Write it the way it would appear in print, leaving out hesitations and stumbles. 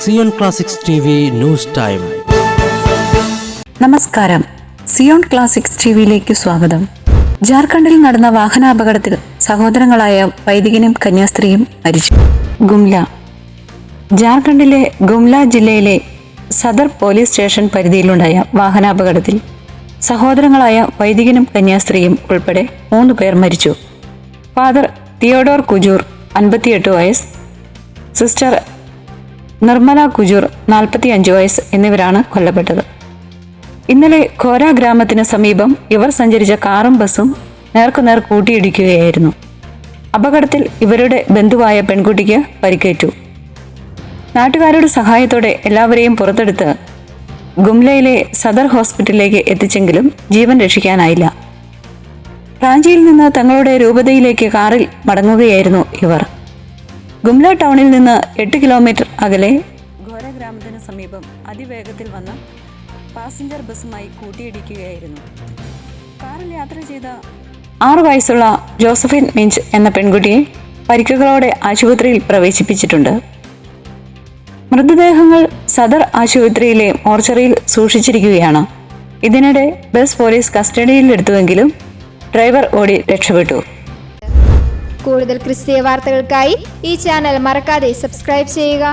Zion classics TV news time. നമസ്കാരം, Zion classics ടിവിയിലേക്ക് സ്വാഗതം. ജാർഖണ്ഡിൽ നടന്ന വാഹനാപകടത്തിൽ സഹോദരങ്ങളായ വൈദികനും കന്യാസ്ത്രീയും മരിച്ചു. ഗുംല. ജാർഖണ്ഡിലെ ഗുംല ജില്ലയിലെ സദർ പോലീസ് സ്റ്റേഷൻ പരിധിയിലുണ്ടായ വാഹനാപകടത്തിൽ സഹോദരങ്ങളായ വൈദികനും കന്യാസ്ത്രീയും ഉൾപ്പെടെ 3 പേർ മരിച്ചു. ഫാദർ തിയോഡോർ കുജൂർ 58 വയസ്സ്, സിസ്റ്റർ നിർമ്മല കുജൂർ 45 വയസ്സ് എന്നിവരാണ് കൊല്ലപ്പെട്ടത്. ഇന്നലെ ഖോര ഗ്രാമത്തിന് സമീപം ഇവർ സഞ്ചരിച്ച കാറും ബസ്സും നേർക്കുനേർ കൂട്ടിയിടിക്കുകയായിരുന്നു. അപകടത്തിൽ ഇവരുടെ ബന്ധുവായ പെൺകുട്ടിക്ക് പരിക്കേറ്റു. നാട്ടുകാരുടെ സഹായത്തോടെ എല്ലാവരെയും പുറത്തെടുത്ത് ഗുംലയിലെ സദർ ഹോസ്പിറ്റലിലേക്ക് എത്തിച്ചെങ്കിലും ജീവൻ രക്ഷിക്കാനായില്ല. റാഞ്ചിയിൽ നിന്ന് തങ്ങളുടെ രൂപതയിലേക്ക് കാറിൽ മടങ്ങുകയായിരുന്നു ഇവർ. ഗുംല ടൗണിൽ നിന്ന് 8 കിലോമീറ്റർ അകലെ ഖോര ഗ്രാമത്തിന് സമീപം അതിവേഗത്തിൽ വന്ന പാസഞ്ചർ ബസ്സുമായി കൂട്ടിയിടിക്കുകയായിരുന്നു. കാറിൽ യാത്ര ചെയ്ത 6 വയസ്സുള്ള ജോസഫിൻ മിഞ്ച് എന്ന പെൺകുട്ടിയെ പരിക്കുകളോടെ ആശുപത്രിയിൽ പ്രവേശിപ്പിച്ചിട്ടുണ്ട്. മൃതദേഹങ്ങൾ സദർ ആശുപത്രിയിലെ മോർച്ചറിയിൽ സൂക്ഷിച്ചിരിക്കുകയാണ്. ഇതിനിടെ ബസ് പോലീസ് കസ്റ്റഡിയിലെടുത്തുവെങ്കിലും ഡ്രൈവർ ഓടി രക്ഷപ്പെട്ടു. കൂടുതൽ ക്രിസ്തീയ വാർത്തകൾക്കായി ഈ ചാനൽ മറക്കാതെ സബ്സ്ക്രൈബ് ചെയ്യുക.